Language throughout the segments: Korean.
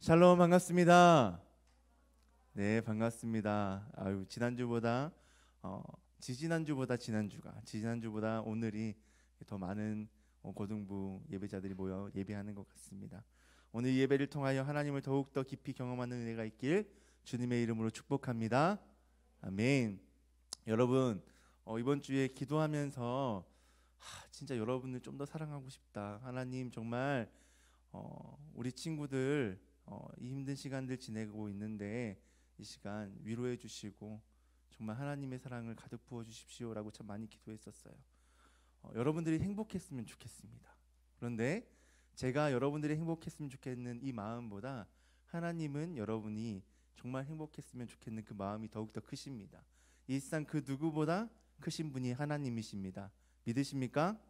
샬롬 반갑습니다. 네, 반갑습니다. 지난주보다 지난주보다 오늘이 더 많은 고등부 예배자들이 모여 예배하는 것 같습니다. 오늘 이 예배를 통하여 하나님을 더욱더 깊이 경험하는 은혜가 있길 주님의 이름으로 축복합니다. 아멘. 여러분, 이번 주에 기도하면서 진짜 여러분을 좀 더 사랑하고 싶다. 하나님 정말 우리 친구들 이 힘든 시간들 지내고 있는데 이 시간 위로해 주시고 정말 하나님의 사랑을 가득 부어 주십시오라고 참 많이 기도했었어요. 여러분들이 행복했으면 좋겠습니다. 그런데 제가 여러분들이 행복했으면 좋겠는 이 마음보다 하나님은 여러분이 정말 행복했으면 좋겠는 그 마음이 더욱더 크십니다. 이 세상 그 누구보다 크신 분이 하나님이십니다. 믿으십니까?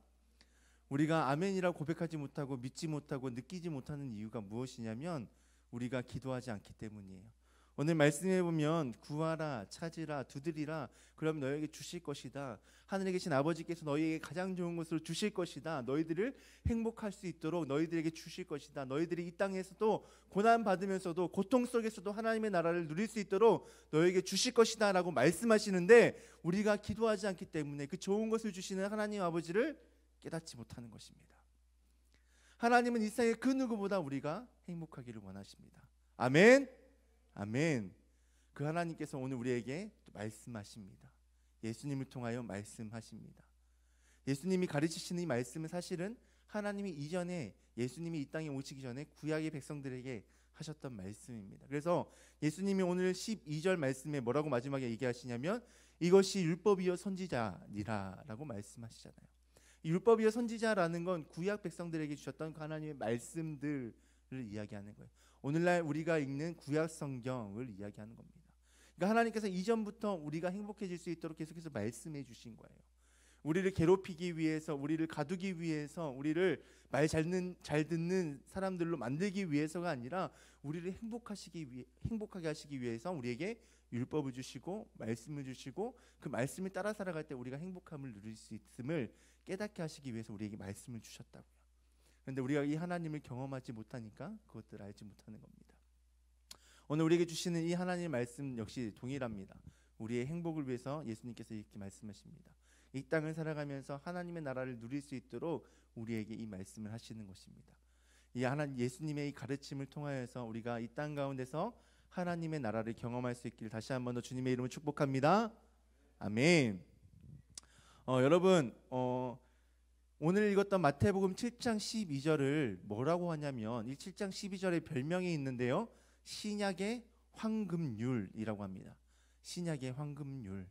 우리가 아멘이라고 고백하지 못하고 믿지 못하고 느끼지 못하는 이유가 무엇이냐면 우리가 기도하지 않기 때문이에요. 오늘 말씀해 보면 구하라, 찾으라, 두드리라, 그럼 너에게 주실 것이다. 하늘에 계신 아버지께서 너희에게 가장 좋은 것을 주실 것이다. 너희들을 행복할 수 있도록 너희들에게 주실 것이다. 너희들이 이 땅에서도 고난 받으면서도 고통 속에서도 하나님의 나라를 누릴 수 있도록 너희에게 주실 것이다 라고 말씀하시는데 우리가 기도하지 않기 때문에 그 좋은 것을 주시는 하나님 아버지를 깨닫지 못하는 것입니다. 하나님은 이 세상의 그 누구보다 우리가 행복하기를 원하십니다. 아멘. 아멘. 그 하나님께서 오늘 우리에게 말씀하십니다. 예수님을 통하여 말씀하십니다. 예수님이 가르치시는 이 말씀은 사실은 하나님이 이전에 예수님이 이 땅에 오시기 전에 구약의 백성들에게 하셨던 말씀입니다. 그래서 예수님이 오늘 12절 말씀에 뭐라고 마지막에 얘기하시냐면 이것이 율법이요 선지자니라 라고 말씀하시잖아요. 율법이요 선지자라는 건 구약 백성들에게 주셨던 하나님의 말씀들을 이야기하는 거예요. 오늘날 우리가 읽는 구약 성경을 이야기하는 겁니다. 그러니까 하나님께서 이전부터 우리가 행복해질 수 있도록 계속해서 말씀해 주신 거예요. 우리를 괴롭히기 위해서, 우리를 가두기 위해서, 우리를 말 잘 듣는 사람들로 만들기 위해서가 아니라 우리를 행복하게 하시기 위해서 우리에게 율법을 주시고 말씀을 주시고 그 말씀을 따라 살아갈 때 우리가 행복함을 누릴 수 있음을 깨닫게 하시기 위해서 우리에게 말씀을 주셨다고요. 그런데 우리가 이 하나님을 경험하지 못하니까 그것들을 알지 못하는 겁니다. 오늘 우리에게 주시는 이 하나님의 말씀 역시 동일합니다. 우리의 행복을 위해서 예수님께서 이렇게 말씀하십니다. 이 땅을 살아가면서 하나님의 나라를 누릴 수 있도록 우리에게 이 말씀을 하시는 것입니다. 이 하나님 예수님의 이 가르침을 통하여서 우리가 이 땅 가운데서 하나님의 나라를 경험할 수 있기를 다시 한 번 더 주님의 이름으로 축복합니다. 아멘. 여러분 오늘 읽었던 마태복음 7장 12절을 뭐라고 하냐면 이 7장 12절에 별명이 있는데요. 신약의 황금률이라고 합니다. 신약의 황금률.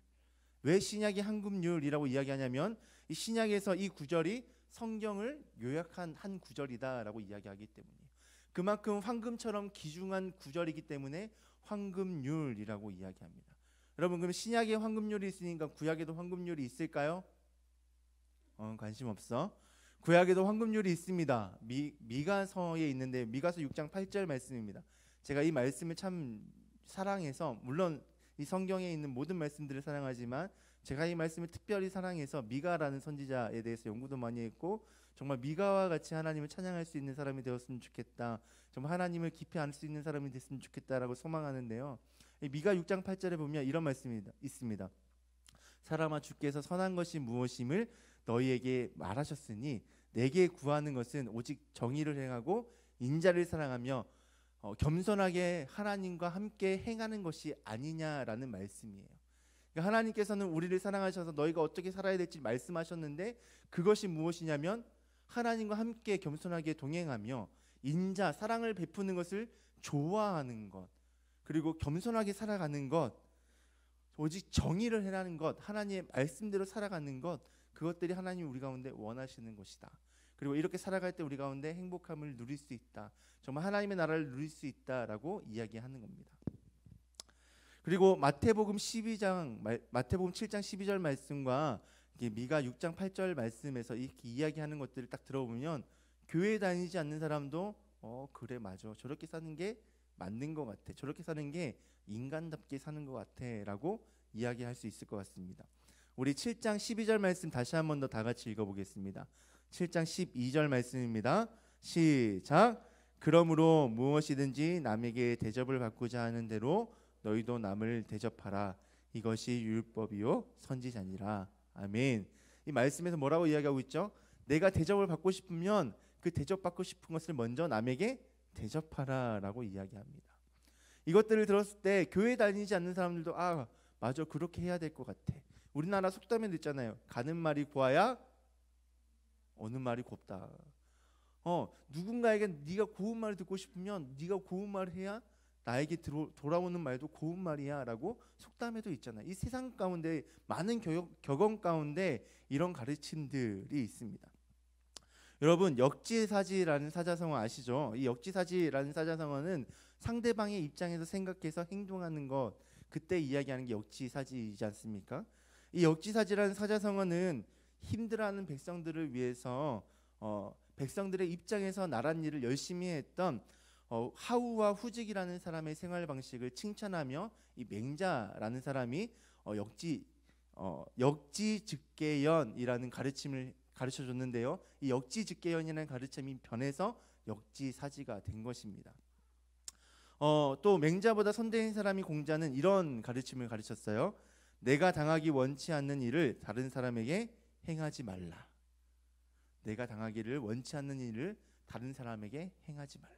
왜 신약의 황금률이라고 이야기하냐면 이 신약에서 이 구절이 성경을 요약한 한 구절이다라고 이야기하기 때문이에요. 그만큼 황금처럼 귀중한 구절이기 때문에 황금률이라고 이야기합니다. 여러분 그럼 신약에 황금률이 있으니까 구약에도 황금률이 있을까요? 관심 없어. 구약에도 황금률이 있습니다. 미가서에 있는데 미가서 6장 8절 말씀입니다. 제가 이 말씀을 참 사랑해서 물론 이 성경에 있는 모든 말씀들을 사랑하지만 제가 이 말씀을 특별히 사랑해서 미가라는 선지자에 대해서 연구도 많이 했고 정말 미가와 같이 하나님을 찬양할 수 있는 사람이 되었으면 좋겠다. 정말 하나님을 깊이 알 수 있는 사람이 됐으면 좋겠다라고 소망하는데요. 미가 6장 8절에 보면 이런 말씀이 있습니다. 사람아 주께서 선한 것이 무엇임을 너희에게 말하셨으니 내게 구하는 것은 오직 정의를 행하고 인자를 사랑하며 겸손하게 하나님과 함께 행하는 것이 아니냐라는 말씀이에요. 그러니까 하나님께서는 우리를 사랑하셔서 너희가 어떻게 살아야 될지 말씀하셨는데 그것이 무엇이냐면 하나님과 함께 겸손하게 동행하며 인자, 사랑을 베푸는 것을 좋아하는 것, 그리고 겸손하게 살아가는 것, 오직 정의를 행하는 것, 하나님의 말씀대로 살아가는 것, 그것들이 하나님이 우리 가운데 원하시는 것이다. 그리고 이렇게 살아갈 때 우리 가운데 행복함을 누릴 수 있다. 정말 하나님의 나라를 누릴 수 있다라고 이야기하는 겁니다. 그리고 마태복음 7장 12절 말씀과 미가 6장 8절 말씀에서 이렇게 이야기하는 것들을 딱 들어보면 교회 다니지 않는 사람도 그래 맞아. 저렇게 사는 게 맞는 것 같아. 저렇게 사는 게 인간답게 사는 것 같아 라고 이야기할 수 있을 것 같습니다. 우리 7장 12절 말씀 다시 한 번 더 다 같이 읽어보겠습니다. 7장 12절 말씀입니다. 시작. 그러므로 무엇이든지 남에게 대접을 받고자 하는 대로 너희도 남을 대접하라. 이것이 율법이요 선지자니라. 아멘. 이 말씀에서 뭐라고 이야기하고 있죠? 내가 대접을 받고 싶으면 그 대접받고 싶은 것을 먼저 남에게 대접하라라고 이야기합니다. 이것들을 들었을 때 교회 다니지 않는 사람들도 맞아, 그렇게 해야 될 것 같아. 우리나라 속담에도 있잖아요. 가는 말이 고와야 오는 말이 곱다. 누군가에게 네가 고운 말을 듣고 싶으면 네가 고운 말을 해야 나에게 돌아오는 말도 고운 말이야라고 속담에도 있잖아요. 이 세상 가운데 많은 격언 가운데 이런 가르침들이 있습니다. 여러분, 역지사지라는 사자성어 아시죠? 이 역지사지라는 사자성어는 상대방의 입장에서 생각해서 행동하는 것, 그때 이야기하는 게 역지사지이지 않습니까? 이 역지사지라는 사자성어는 힘들어하는 백성들을 위해서 백성들의 입장에서 나란 일을 열심히 했던 하우와 후직이라는 사람의 생활 방식을 칭찬하며 이 맹자라는 사람이 역지즉개연이라는 가르침을 가르쳐 줬는데요. 이 역지즉개연이라는 가르침이 변해서 역지사지가 된 것입니다. 또 맹자보다 선대인 사람이 공자는 이런 가르침을 가르쳤어요. 내가 당하기 원치 않는 일을 다른 사람에게 행하지 말라. 내가 당하기를 원치 않는 일을 다른 사람에게 행하지 말라.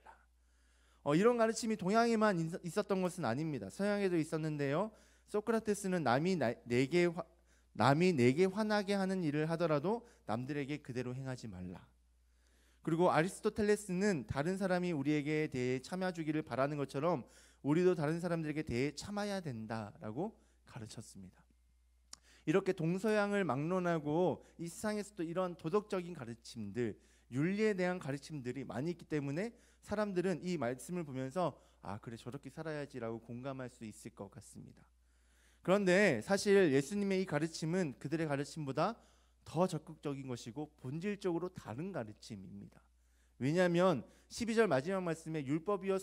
이런 가르침이 동양에만 있었던 것은 아닙니다. 서양에도 있었는데요. 소크라테스는 남이 내게 화나게 하는 일을 하더라도 남들에게 그대로 행하지 말라. 그리고 아리스토텔레스는 다른 사람이 우리에게 대해 참아주기를 바라는 것처럼 우리도 다른 사람들에게 대해 참아야 된다라고 가르쳤습니다. 이렇게 동서양을 막론하고 이 세상에서도 이런 도덕적인 가르침들, 윤리에 대한 가르침들이 많이 있기 때문에 사람들은 이 말씀을 보면서 그래, 저렇게 살아야지라고 공감할 수 있을 것 같습니다. 그런데 사실 예수님의 이 가르침은 그들의 가르침보다 더 적극적인 것이고 본질적으로 다른 가르침입니다. 왜냐하면 12절 마지막 말씀에 율법이요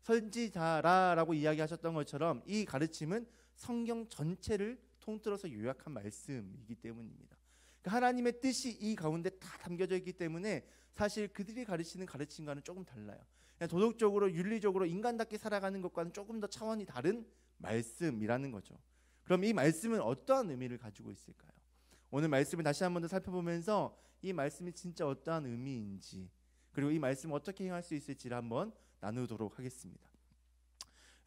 선지자라라고 이야기하셨던 것처럼 이 가르침은 성경 전체를 통틀어서 요약한 말씀이기 때문입니다. 그러니까 하나님의 뜻이 이 가운데 다 담겨져 있기 때문에 사실 그들이 가르치는 가르침과는 조금 달라요. 그냥 도덕적으로 윤리적으로 인간답게 살아가는 것과는 조금 더 차원이 다른 말씀이라는 거죠. 그럼 이 말씀은 어떠한 의미를 가지고 있을까요? 오늘 말씀을 다시 한번 더 살펴보면서 이 말씀이 진짜 어떠한 의미인지, 그리고 이 말씀을 어떻게 행할 수 있을지를 한번 나누도록 하겠습니다.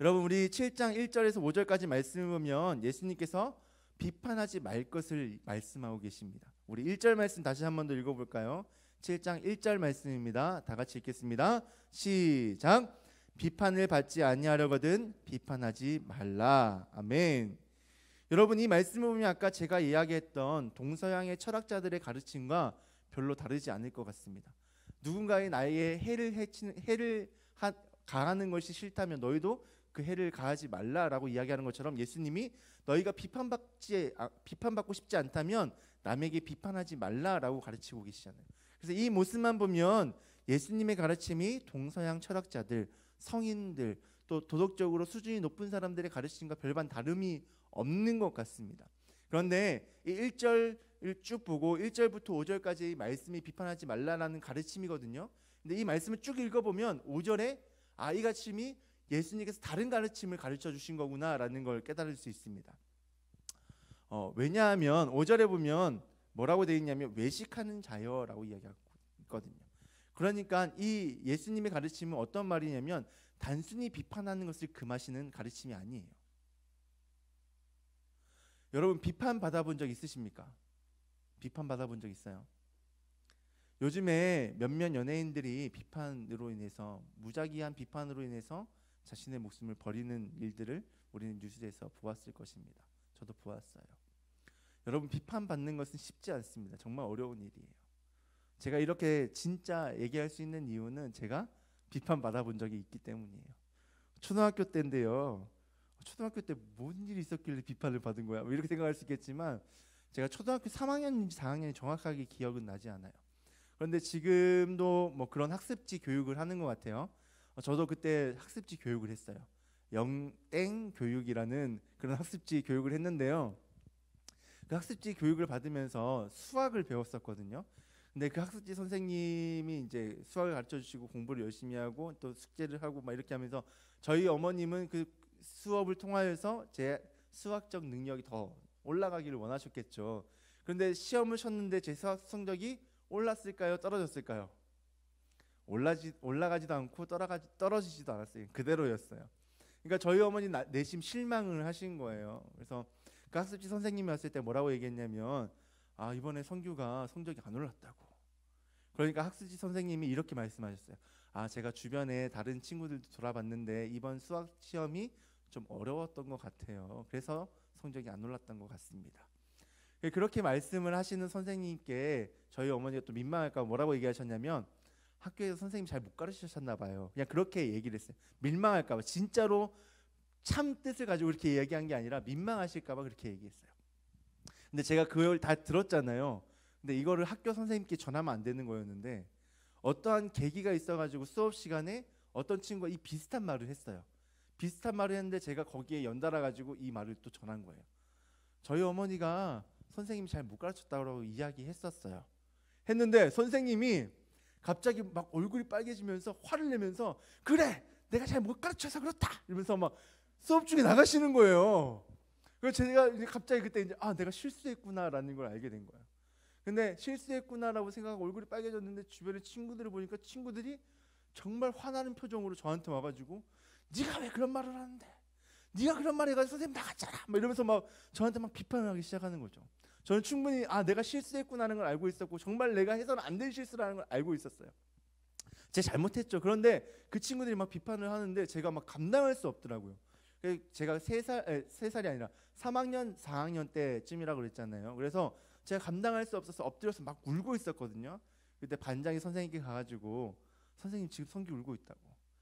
여러분, 우리 7장 1절에서 5절까지 말씀을 보면 예수님께서 비판하지 말 것을 말씀하고 계십니다. 우리 1절 말씀 다시 한번 더 읽어볼까요? 7장 1절 말씀입니다. 다 같이 읽겠습니다. 시작. 비판을 받지 아니하려거든 비판하지 말라. 아멘. 여러분, 이 말씀을 보면 아까 제가 이야기했던 동서양의 철학자들의 가르침과 별로 다르지 않을 것 같습니다. 누군가의 나에게 해를 가하는 것이 싫다면 너희도 그 해를 가하지 말라라고 이야기하는 것처럼 예수님이 너희가 비판받고 싶지 않다면 남에게 비판하지 말라라고 가르치고 계시잖아요. 그래서 이 모습만 보면 예수님의 가르침이 동서양 철학자들, 성인들, 또 도덕적으로 수준이 높은 사람들의 가르침과 별반 다름이 없는 것 같습니다. 그런데 이 1절을 쭉 보고 1절부터 5절까지 말씀이 비판하지 말라라는 가르침이거든요. 근데 이 말씀을 쭉 읽어보면 5절에 이 가르침이 예수님께서 다른 가르침을 가르쳐 주신 거구나라는 걸 깨달을 수 있습니다. 왜냐하면 5절에 보면 뭐라고 되어 있냐면 외식하는 자여라고 이야기하고 있거든요. 그러니까 이 예수님의 가르침은 어떤 말이냐면 단순히 비판하는 것을 금하시는 가르침이 아니에요. 여러분, 비판 받아본 적 있으십니까? 비판 받아본 적 있어요? 요즘에 몇몇 연예인들이 비판으로 인해서, 무작위한 비판으로 인해서 자신의 목숨을 버리는 일들을 우리는 뉴스에서 보았을 것입니다. 저도 보았어요. 여러분, 비판받는 것은 쉽지 않습니다. 정말 어려운 일이에요. 제가 이렇게 진짜 얘기할 수 있는 이유는 제가 비판받아본 적이 있기 때문이에요. 초등학교 때인데요. 초등학교 때 뭔 일이 있었길래 비판을 받은 거야? 이렇게 생각할 수 있겠지만 제가 초등학교 3학년인지 4학년이 정확하게 기억은 나지 않아요. 그런데 지금도 뭐 그런 학습지 교육을 하는 것 같아요. 저도 그때 학습지 교육을 했어요. 영땡 교육이라는 그런 학습지 교육을 했는데요. 그 학습지 교육을 받으면서 수학을 배웠었거든요. 근데 그 학습지 선생님이 이제 수학을 가르쳐 주시고 공부를 열심히 하고 또 숙제를 하고 막 이렇게 하면서 저희 어머님은 그 수업을 통하여서 제 수학적 능력이 더 올라가기를 원하셨겠죠. 그런데 시험을 쳤는데 제 수학 성적이 올랐을까요? 떨어졌을까요? 올라가지도 않고 떨어지지도 않았어요. 그대로였어요. 그러니까 저희 어머니 내심 실망을 하신 거예요. 그래서 그 학습지 선생님이 왔을 때 뭐라고 얘기했냐면, 아, 이번에 성규가 성적이 안 올랐다고. 그러니까 학습지 선생님이 이렇게 말씀하셨어요. 아, 제가 주변에 다른 친구들도 돌아봤는데 이번 수학 시험이 좀 어려웠던 것 같아요. 그래서 성적이 안 올랐던 것 같습니다. 그렇게 말씀을 하시는 선생님께 저희 어머니가 또 민망할까 뭐라고 얘기하셨냐면, 학교에서 선생님 잘 못 가르치셨나 봐요. 그냥 그렇게 얘기를 했어요. 민망할까 봐. 진짜로 참 뜻을 가지고 그렇게 얘기한 게 아니라 민망하실까 봐 그렇게 얘기했어요. 근데 제가 그걸 다 들었잖아요. 근데 이거를 학교 선생님께 전하면 안 되는 거였는데, 어떠한 계기가 있어가지고 수업 시간에 어떤 친구가 이 비슷한 말을 했어요. 비슷한 말을 했는데 제가 거기에 연달아 가지고 이 말을 또 전한 거예요. 저희 어머니가 선생님이 잘 못 가르쳤다고 이야기했었어요. 했는데 선생님이 갑자기 막 얼굴이 빨개지면서 화를 내면서, 그래, 내가 잘 못 가르쳐서 그렇다 이러면서 막 수업 중에 나가시는 거예요. 그래서 제가 이제 갑자기 그때 이제 내가 실수했구나라는 걸 알게 된 거예요. 근데 실수했구나라고 생각하고 얼굴이 빨개졌는데 주변에 친구들을 보니까 친구들이 정말 화나는 표정으로 저한테 와가지고, 네가 왜 그런 말을 하는데, 네가 그런 말 해가지고 선생님 나갔잖아 막 이러면서 막 저한테 막 비판을 하기 시작하는 거죠. 저는 충분히 내가 실수했구나는 걸 알고 있었고, 정말 내가 해서는 안 될 실수라는 걸 알고 있었어요. 제가 잘못했죠. 그런데 그 친구들이 막 비판을 하는데 제가 막 감당할 수 없더라고요. 제가 3살이 아니라 3학년 4학년 때쯤이라고 그랬잖아요. 그래서 제가 감당할 수 없어서 엎드려서 막 울고 있었거든요. 그때 반장이 선생님께 가가지고, 선생님 지금 성기 울고 있다고.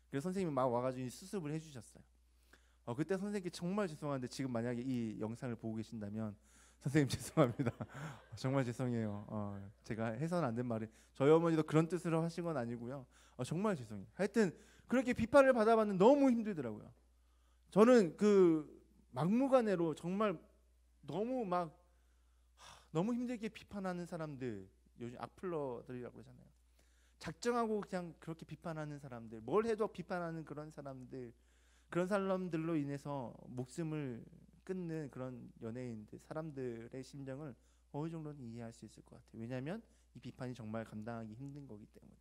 그래서 선생님이 막 와가지고 수습을 해주셨어요. 그때 선생님께 정말 죄송한데, 지금 만약에 이 영상을 보고 계신다면 선생님 죄송합니다. 정말 죄송해요. 제가 해서는 안 된 말이, 저희 어머니도 그런 뜻으로 하신 건 아니고요. 정말 죄송해요. 하여튼 그렇게 비판을 받아봤는데 너무 힘들더라고요. 저는 그 막무가내로 정말 너무 힘들게 비판하는 사람들, 요즘 악플러들이라고 그러잖아요. 작정하고 그냥 그렇게 비판하는 사람들, 뭘 해도 비판하는 그런 사람들로 인해서 목숨을 끊는 그런 연예인들, 사람들의 심정을 어느 정도는 이해할 수 있을 것 같아요. 왜냐하면 이 비판이 정말 감당하기 힘든 거기 때문에.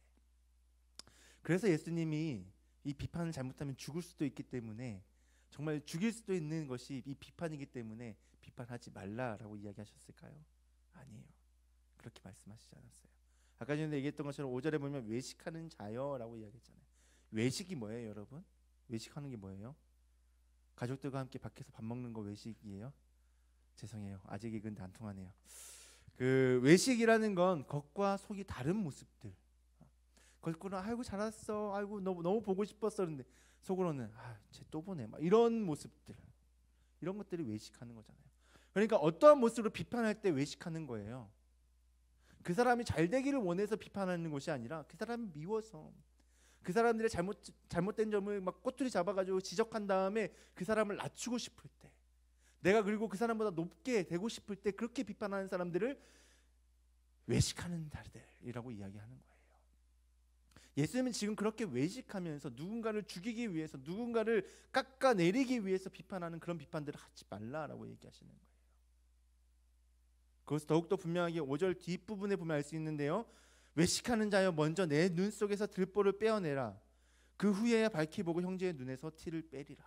그래서 예수님이 이 비판을 잘못하면 죽을 수도 있기 때문에, 정말 죽일 수도 있는 것이 이 비판이기 때문에 비판하지 말라라고 이야기하셨을까요? 아니에요. 그렇게 말씀하시지 않았어요. 아까 전에 얘기했던 것처럼 5절에 보면 외식하는 자여라고 이야기했잖아요. 외식이 뭐예요, 여러분? 외식하는 게 뭐예요? 가족들과 함께 밖에서 밥 먹는 거 외식이에요? 죄송해요. 아직 이건 안 통하네요. 그 외식이라는 건 겉과 속이 다른 모습들. 겉으로는 아이고 잘했어, 아이고 너무 보고 싶었어, 그런데 속으로는 쟤 또 보네, 막 이런 모습들, 이런 것들이 외식하는 거잖아요. 그러니까 어떠한 모습으로 비판할 때 외식하는 거예요. 그 사람이 잘 되기를 원해서 비판하는 것이 아니라 그 사람이 미워서, 그 사람들의 잘못된 점을 막 꼬투리 잡아가지고 지적한 다음에 그 사람을 낮추고 싶을 때, 내가 그리고 그 사람보다 높게 되고 싶을 때 그렇게 비판하는 사람들을 외식하는 자들이라고 이야기하는 거예요. 예수님은 지금 그렇게 외식하면서 누군가를 죽이기 위해서, 누군가를 깎아내리기 위해서 비판하는 그런 비판들을 하지 말라라고 얘기하시는 거예요. 그것을 더욱더 분명하게 5절 뒷부분에 보면 알 수 있는데요. 외식하는 자여, 먼저 내 눈 속에서 들보를 빼어내라. 그 후에야 밝히 보고 형제의 눈에서 티를 빼리라.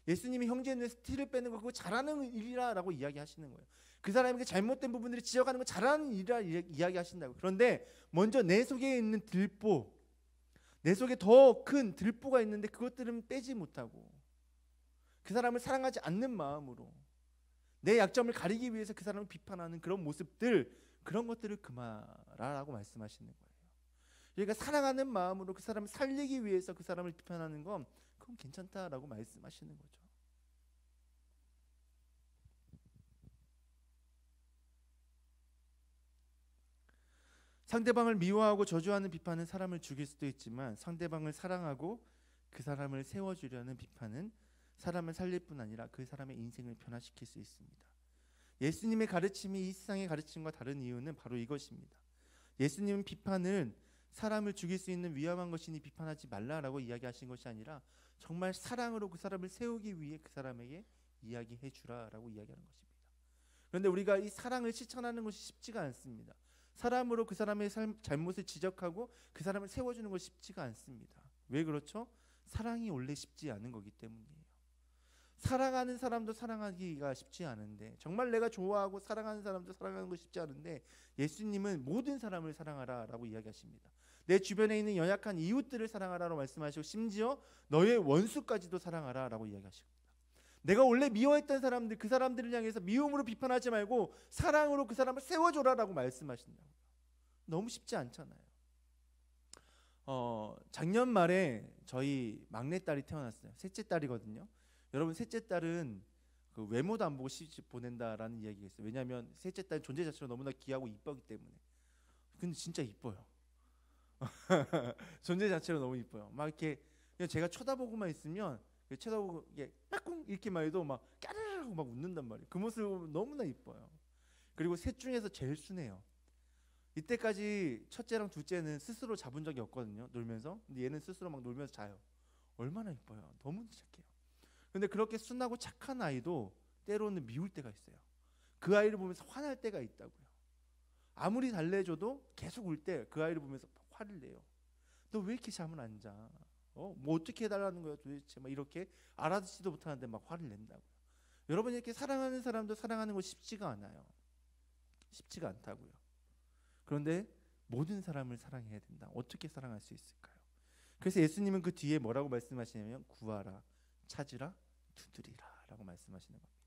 예수님이 형제의 눈에서 티를 빼는 거, 그거 잘하는 일이라고 이야기하시는 거예요. 그 사람에게 잘못된 부분들을 지적하는 거 잘하는 일이라 이야기하신다고. 그런데 먼저 내 속에 있는 들보, 내 속에 더 큰 들보가 있는데 그것들은 빼지 못하고, 그 사람을 사랑하지 않는 마음으로 내 약점을 가리기 위해서 그 사람을 비판하는 그런 모습들, 그런 것들을 금하라라고 말씀하시는 거예요. 그러니까 사랑하는 마음으로 그 사람을 살리기 위해서 그 사람을 비판하는 건, 그건 괜찮다라고 말씀하시는 거죠. 상대방을 미워하고 저주하는 비판은 사람을 죽일 수도 있지만, 상대방을 사랑하고 그 사람을 세워주려는 비판은 사람을 살릴 뿐 아니라 그 사람의 인생을 변화시킬 수 있습니다. 예수님의 가르침이 이 세상의 가르침과 다른 이유는 바로 이것입니다. 예수님은 비판을 사람을 죽일 수 있는 위험한 것이니 비판하지 말라라고 이야기하신 것이 아니라 정말 사랑으로 그 사람을 세우기 위해 그 사람에게 이야기해 주라라고 이야기하는 것입니다. 그런데 우리가 이 사랑을 실천하는 것이 쉽지가 않습니다. 사람으로 그 사람의 잘못을 지적하고 그 사람을 세워주는 것이 쉽지가 않습니다. 왜 그렇죠? 사랑이 원래 쉽지 않은 거기 때문이에요. 사랑하는 사람도 사랑하기가 쉽지 않은데, 정말 내가 좋아하고 사랑하는 사람도 사랑하는 것이 쉽지 않은데, 예수님은 모든 사람을 사랑하라라고 이야기하십니다. 내 주변에 있는 연약한 이웃들을 사랑하라고 말씀하시고, 심지어 너의 원수까지도 사랑하라라고 이야기하십니다. 내가 원래 미워했던 사람들, 그 사람들을 향해서 미움으로 비판하지 말고 사랑으로 그 사람을 세워줘라라고 말씀하신다고요. 너무 쉽지 않잖아요. 작년 말에 저희 막내딸이 태어났어요. 셋째 딸이거든요. 여러분, 셋째 딸은 그 외모도 안 보고 시집 보낸다라는 이야기가 있어요. 왜냐하면 셋째 딸 존재 자체가 너무나 귀하고 이쁘기 때문에. 근데 진짜 이뻐요. 존재 자체가 너무 이뻐요. 막 이렇게 그냥 제가 쳐다보고만 있으면, 쳐다보고 이게 빠꿍 이렇게만 해도 막 까르르 하고 막 웃는단 말이에요. 그 모습을 보면 너무나 이뻐요. 그리고 셋 중에서 제일 순해요. 이때까지 첫째랑 둘째는 스스로 잡은 적이 없거든요, 놀면서. 근데 얘는 스스로 막 놀면서 자요. 얼마나 이뻐요. 너무 착해요. 근데 그렇게 순하고 착한 아이도 때로는 미울 때가 있어요. 그 아이를 보면서 화날 때가 있다고요. 아무리 달래줘도 계속 울 때 그 아이를 보면서 화를 내요. 너 왜 이렇게 잠을 안 자? 뭐 어떻게 해달라는 거야 도대체? 막 이렇게 알아듣지도 못하는데 막 화를 낸다고요. 여러분, 이렇게 사랑하는 사람도 사랑하는 거 쉽지가 않아요. 쉽지가 않다고요. 그런데 모든 사람을 사랑해야 된다. 어떻게 사랑할 수 있을까요? 그래서 예수님은 그 뒤에 뭐라고 말씀하시냐면, 구하라, 찾으라, 두드리라 라고 말씀하시는 겁니다.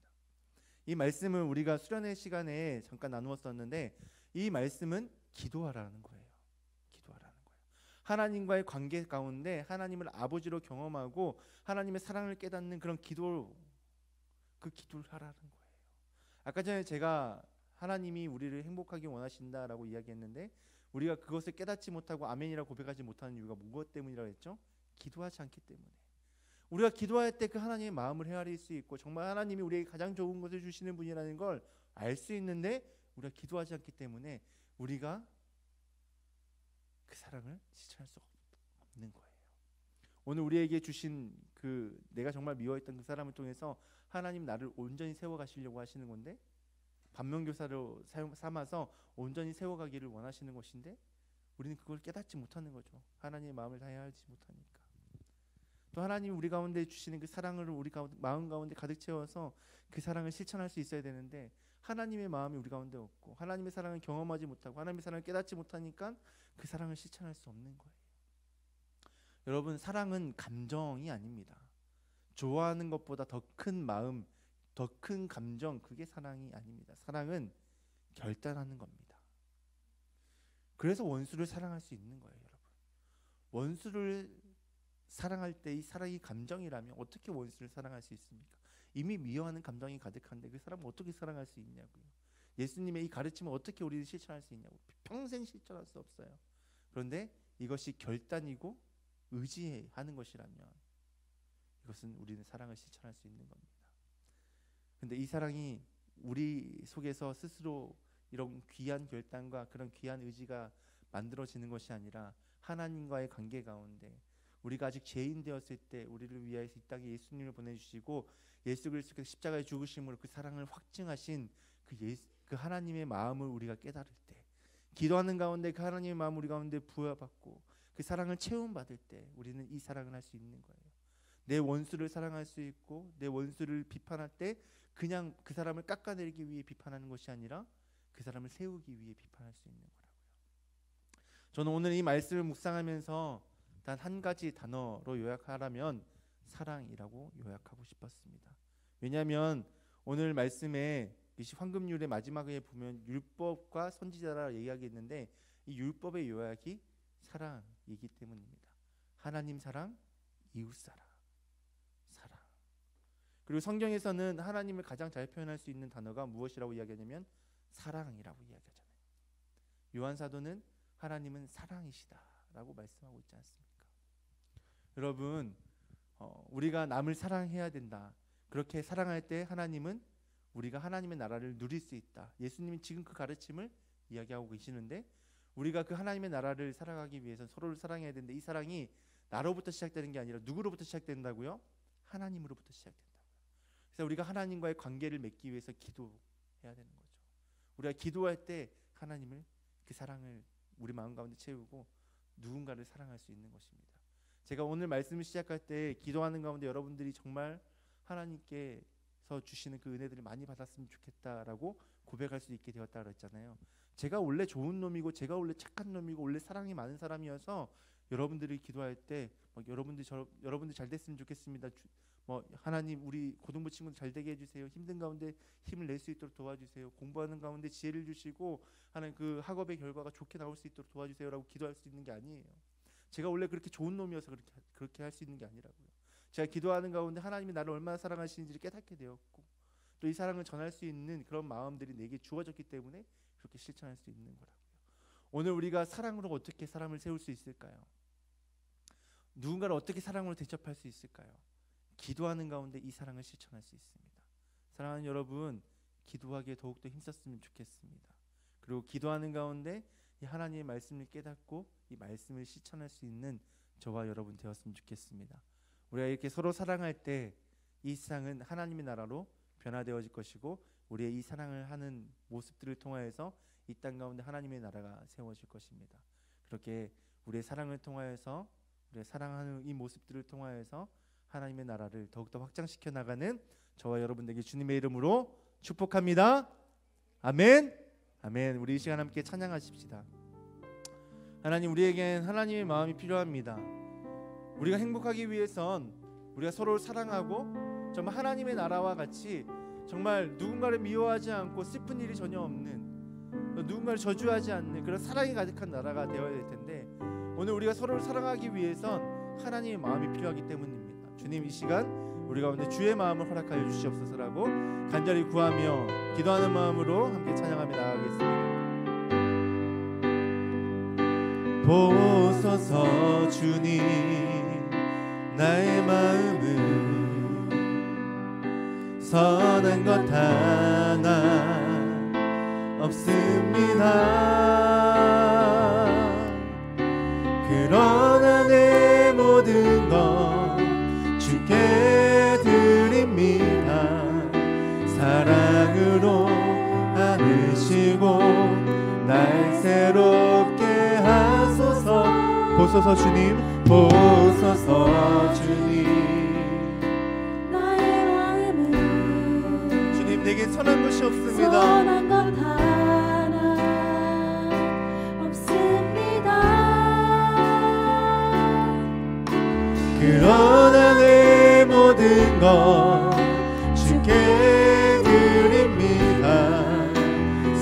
이 말씀은 우리가 수련회 시간에 잠깐 나누었었는데, 이 말씀은 기도하라는 거예요. 기도하라는 거예요. 하나님과의 관계 가운데 하나님을 아버지로 경험하고 하나님의 사랑을 깨닫는 그런 기도, 그 기도를 하라는 거예요. 아까 전에 제가 하나님이 우리를 행복하게 원하신다라고 이야기했는데, 우리가 그것을 깨닫지 못하고 아멘이라고 고백하지 못하는 이유가 무엇 때문이라고 했죠? 기도하지 않기 때문에. 우리가 기도할 때 그 하나님의 마음을 헤아릴 수 있고 정말 하나님이 우리에게 가장 좋은 것을 주시는 분이라는 걸 알 수 있는데, 우리가 기도하지 않기 때문에 우리가 그 사랑을 실천할 수가 없는 거예요. 오늘 우리에게 주신 그 내가 정말 미워했던 그 사람을 통해서 하나님 나를 온전히 세워가시려고 하시는 건데, 반면교사로 삼아서 온전히 세워가기를 원하시는 것인데, 우리는 그걸 깨닫지 못하는 거죠. 하나님의 마음을 다해하지 못하니까. 또 하나님 우리 가운데 주시는 그 사랑을 우리 마음 가운데 가득 채워서 그 사랑을 실천할 수 있어야 되는데, 하나님의 마음이 우리 가운데 없고 하나님의 사랑을 경험하지 못하고 하나님의 사랑을 깨닫지 못하니까 그 사랑을 실천할 수 없는 거예요. 여러분, 사랑은 감정이 아닙니다. 좋아하는 것보다 더 큰 마음, 더 큰 감정, 그게 사랑이 아닙니다. 사랑은 결단하는 겁니다. 그래서 원수를 사랑할 수 있는 거예요, 여러분. 원수를 사랑할 때 이 사랑이 감정이라면 어떻게 원수를 사랑할 수 있습니까? 이미 미워하는 감정이 가득한데 그 사람을 어떻게 사랑할 수 있냐고요. 예수님의 이 가르침을 어떻게 우리는 실천할 수 있냐고. 평생 실천할 수 없어요. 그런데 이것이 결단이고 의지하는 것이라면 이것은 우리는 사랑을 실천할 수 있는 겁니다. 그런데 이 사랑이 우리 속에서 스스로 이런 귀한 결단과 그런 귀한 의지가 만들어지는 것이 아니라 하나님과의 관계 가운데, 우리가 아직 죄인 되었을 때 우리를 위하여서 이 땅에 예수님을 보내주시고 예수 그리스도께서 십자가에 죽으심으로 그 사랑을 확증하신 그 하나님의 마음을 우리가 깨달을 때, 기도하는 가운데 그 하나님의 마음을 우리 가운데 부여받고 그 사랑을 체험받을 때 우리는 이 사랑을 할 수 있는 거예요. 내 원수를 사랑할 수 있고, 내 원수를 비판할 때 그냥 그 사람을 깎아내리기 위해 비판하는 것이 아니라 그 사람을 세우기 위해 비판할 수 있는 거라고요. 저는 오늘 이 말씀을 묵상하면서 단 한 가지 단어로 요약하라면 사랑이라고 요약하고 싶었습니다. 왜냐하면 오늘 말씀에 황금률의 마지막에 보면 율법과 선지자라 얘기하겠는데, 이 율법의 요약이 사랑이기 때문입니다. 하나님 사랑, 이웃 사랑, 사랑. 그리고 성경에서는 하나님을 가장 잘 표현할 수 있는 단어가 무엇이라고 이야기하냐면 사랑이라고 이야기하잖아요. 요한 사도는 하나님은 사랑이시다라고 말씀하고 있지 않습니까? 여러분, 우리가 남을 사랑해야 된다. 그렇게 사랑할 때 하나님은 우리가 하나님의 나라를 누릴 수 있다. 예수님이 지금 그 가르침을 이야기하고 계시는데, 우리가 그 하나님의 나라를 살아가기 위해서 서로를 사랑해야 되는데 이 사랑이 나로부터 시작되는 게 아니라 누구로부터 시작된다고요? 하나님으로부터 시작된다고요. 그래서 우리가 하나님과의 관계를 맺기 위해서 기도해야 되는 거죠. 우리가 기도할 때 하나님을 그 사랑을 우리 마음 가운데 채우고 누군가를 사랑할 수 있는 것입니다. 제가 오늘 말씀을 시작할 때 기도하는 가운데 여러분들이 정말 하나님께서 주시는 그 은혜들을 많이 받았으면 좋겠다라고 고백할 수 있게 되었다 그랬잖아요. 제가 원래 좋은 놈이고 제가 원래 착한 놈이고 원래 사랑이 많은 사람이어서 여러분들이 기도할 때 여러분들 잘 됐으면 좋겠습니다. 하나님 우리 고등부 친구들 잘 되게 해주세요. 힘든 가운데 힘을 낼 수 있도록 도와주세요. 공부하는 가운데 지혜를 주시고 하나님 그 학업의 결과가 좋게 나올 수 있도록 도와주세요라고 기도할 수 있는 게 아니에요. 제가 원래 그렇게 좋은 놈이어서 그렇게 할 수 있는 게 아니라고요. 제가 기도하는 가운데 하나님이 나를 얼마나 사랑하시는지를 깨닫게 되었고 또 이 사랑을 전할 수 있는 그런 마음들이 내게 주어졌기 때문에 그렇게 실천할 수 있는 거라고요. 오늘 우리가 사랑으로 어떻게 사람을 세울 수 있을까요? 누군가를 어떻게 사랑으로 대접할 수 있을까요? 기도하는 가운데 이 사랑을 실천할 수 있습니다. 사랑하는 여러분, 기도하기에 더욱더 힘썼으면 좋겠습니다. 그리고 기도하는 가운데 이 하나님의 말씀을 깨닫고 이 말씀을 실천할 수 있는 저와 여러분 되었으면 좋겠습니다. 우리가 이렇게 서로 사랑할 때 이 세상은 하나님의 나라로 변화되어질 것이고 우리의 이 사랑을 하는 모습들을 통하여서 이 땅 가운데 하나님의 나라가 세워질 것입니다. 그렇게 우리의 사랑을 통하여서 우리의 사랑하는 이 모습들을 통하여서 하나님의 나라를 더욱더 확장시켜 나가는 저와 여러분들에게 주님의 이름으로 축복합니다. 아멘. 아멘. 우리 이 시간 함께 찬양하십시다. 하나님, 우리에겐 하나님의 마음이 필요합니다. 우리가 행복하기 위해선 우리가 서로를 사랑하고 정말 하나님의 나라와 같이 정말 누군가를 미워하지 않고 슬픈 일이 전혀 없는, 누군가를 저주하지 않는 그런 사랑이 가득한 나라가 되어야 될 텐데 오늘 우리가 서로를 사랑하기 위해선 하나님의 마음이 필요하기 때문입니다. 주님, 이 시간 우리 가운데 주의 마음을 허락하여 주시옵소서라고 간절히 구하며 기도하는 마음으로 함께 찬양하며 나아가겠습니다. 보소서 주님, 나의 마음은 선한 것 하나 없습니다. 그러나 내 모든 것 주께 드립니다. 사랑으로 안으시고 날 새롭게 하소서. 보소서 주님, 보소서 주님, 나의 마음은 주님 내겐 선한 것이 없습니다. 선한 것 하나 없습니다. 그러나 내 모든 것 주께 드립니다.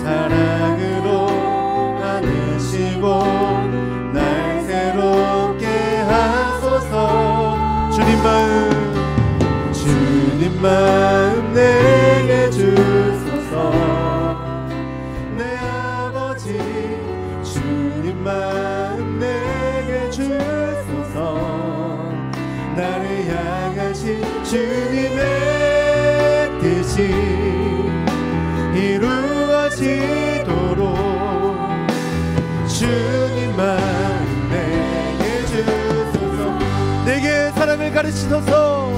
사랑으로 안으시고 날 새롭게 하소서. 주님 마음 내게 주소서. 내 아버지, 주님 마음 내게 주소서. 나를 향하신 주님의 뜻이 이루어지도록 주님 마음 내게 주소서. 내게 사랑을 가르치소서.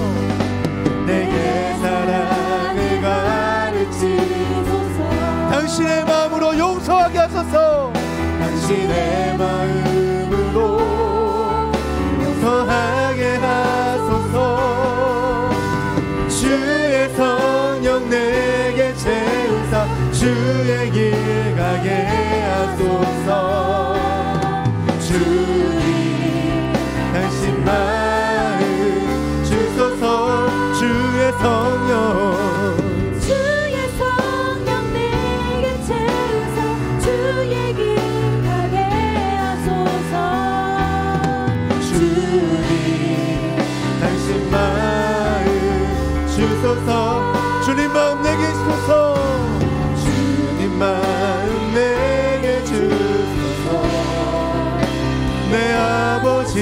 내게 사랑을 가르치소서. 당신의 마음으로 용서하게 하소서. 당신의 마음으로 용서하게 하소서. 주의 성령 내게 채우사 주의 길 가게 하소서. 주님, 당신 마음 주소서. 주의 성령 내게 채우사 주의 길 가게 하소서. 주님, 당신 마음 주소서. 주님 마음 내게 주소서. 주님 마음 내게 주소서. 내 아버지,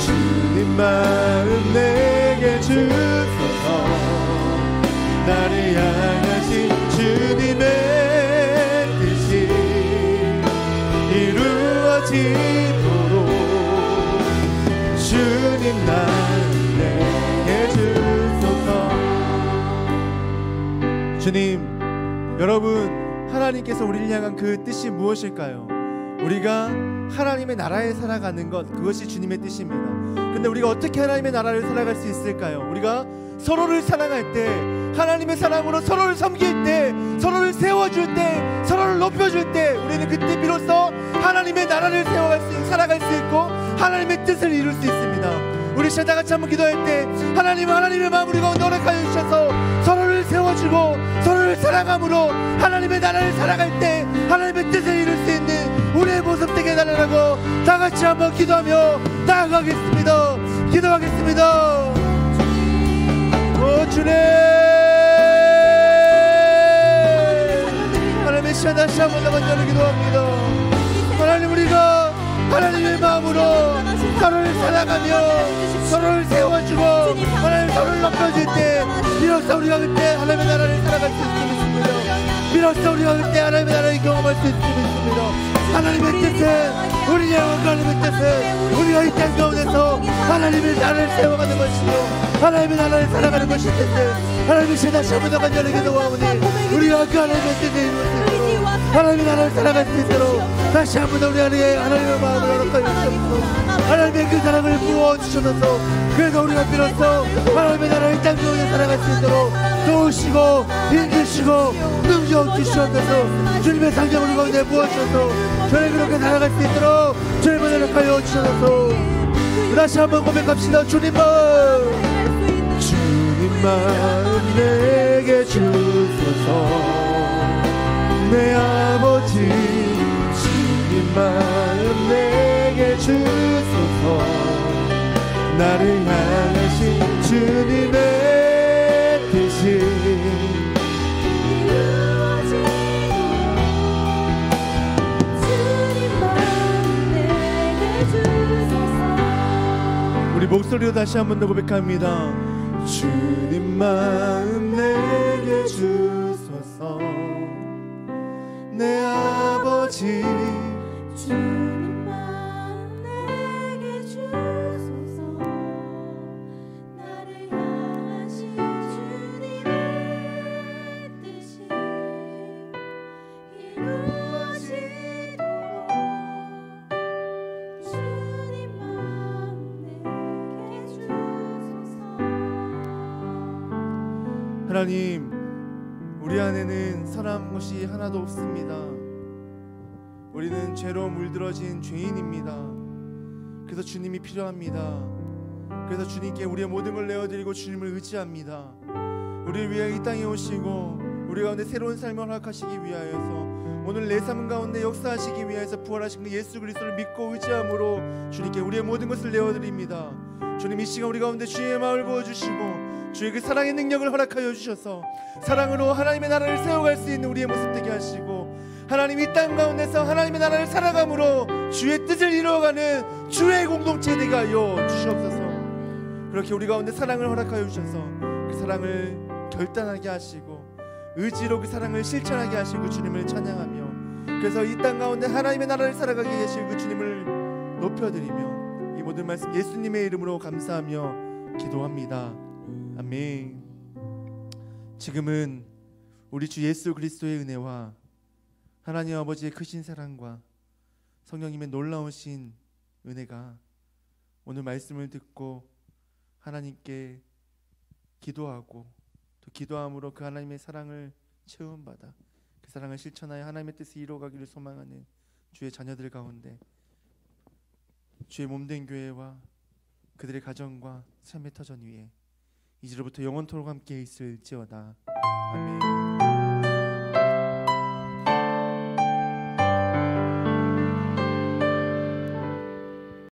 주님 마음 내게 주소서. 나를 향하신 주님의 뜻이 여러분, 하나님께서 우리를 향한 그 뜻이 무엇일까요? 우리가 하나님의 나라에 살아가는 것, 그것이 주님의 뜻입니다. 그런데 우리가 어떻게 하나님의 나라를 살아갈 수 있을까요? 우리가 서로를 사랑할 때, 하나님의 사랑으로 서로를 섬길 때, 서로를 세워줄 때, 서로를 높여줄 때, 우리는 그때 비로소 하나님의 나라를 살아갈 수 있고 하나님의 뜻을 이룰 수 있습니다. 우리 시간 다 같이 한번 기도할 때, 하나님의 마음을 우리가 허락하여 주셔서 서로를 세워주고 서로를 사랑함으로 하나님의 나라를 살아갈 때 하나님의 뜻을 이룰 수 있는 우리의 모습 되게 해달라고 다 같이 한번 기도하며 나아가겠습니다. 기도하겠습니다. 오 주님, 하나님의 시간 다시 한번 더 간절히 기도합니다. 하나님, 우리가 하나님의 마음으로 서로를 사랑하며 서로를 세워주고 하나님 서로를 높여줄 때 비로소 우리가 그때 하나님의 나라를 살아갈 수 있습니다. 비로소 우리가 그때 하나님의 나라를 경험할 수 있습니다. 하나님의 뜻은, 우리 영혼과 하나님의 뜻은 우리가 이 땅 가운데서 하나님의 나라를 세워가는 것이고 하나님의 나라를 살아가는 것이 뜻은 하나님의 시 다시 한번 더 간절히 기도하오니 우리가 그 하나님의 뜻을 이룰 수 있도록 하나님의 나라를 살아갈 수 있도록 다시 한번 더 우리 안에 하나님의 마음을 허락하여 주옵소서. 하나님의 그 사랑을 부어주셔서 그래서 우리가 비로소 하나님의 나라를 땅 가운데 살아갈 수 있도록 도우시고 인도시고 능력 주시옵소서. 주님의 상장을 우리 가운데 부어주셔서 저희 그렇게 살아갈 수 있도록 주님을 허락하여 주셔서 다시 한번 고백합시다. 주님만 내게 주소서. 내 아버지 주님만 내게 주소서. 나를 향하신 주님의 뜻이 우리 목소리로 다시 한 번 더 고백합니다. 주님 마음 내게 주소서. 내 아버지 주님 마음 내게 주소서. 나를 향하신 주님의 뜻이 이루어지도록 주님 마음 내게 주소서. 하나님, 우리 안에는 선한 것이 하나도 없습니다. 우리는 죄로 물들어진 죄인입니다. 그래서 주님이 필요합니다. 그래서 주님께 우리의 모든 걸 내어드리고 주님을 의지합니다. 우리를 위하여 이 땅에 오시고 우리 가운데 새로운 삶을 허락하시기 위하여서 오늘 내 삶 가운데 역사하시기 위해서 부활하신 그 예수 그리스도를 믿고 의지함으로 주님께 우리의 모든 것을 내어드립니다. 주님, 이 시간 우리 가운데 주의 마음을 부어주시고 주의 그 사랑의 능력을 허락하여 주셔서 사랑으로 하나님의 나라를 세워갈 수 있는 우리의 모습 되게 하시고 하나님 이 땅 가운데서 하나님의 나라를 살아감으로 주의 뜻을 이루어가는 주의 공동체 되게 하여 주시옵소서. 그렇게 우리 가운데 사랑을 허락하여 주셔서 그 사랑을 결단하게 하시고 의지로 그 사랑을 실천하게 하시고 주님을 찬양하며 그래서 이 땅 가운데 하나님의 나라를 살아가게 하시고 그 주님을 높여드리며 이 모든 말씀 예수님의 이름으로 감사하며 기도합니다. 아멘. 지금은 우리 주 예수 그리스도의 은혜와 하나님 아버지의 크신 사랑과 성령님의 놀라우신 은혜가 오늘 말씀을 듣고 하나님께 기도하고 또 기도함으로 그 하나님의 사랑을 체험받아 그 사랑을 실천하여 하나님의 뜻을 이루어가기를 소망하는 주의 자녀들 가운데 주의 몸된 교회와 그들의 가정과 삶의 터전 위에 이제로부터 영원토록 함께 있을지어다. 아멘.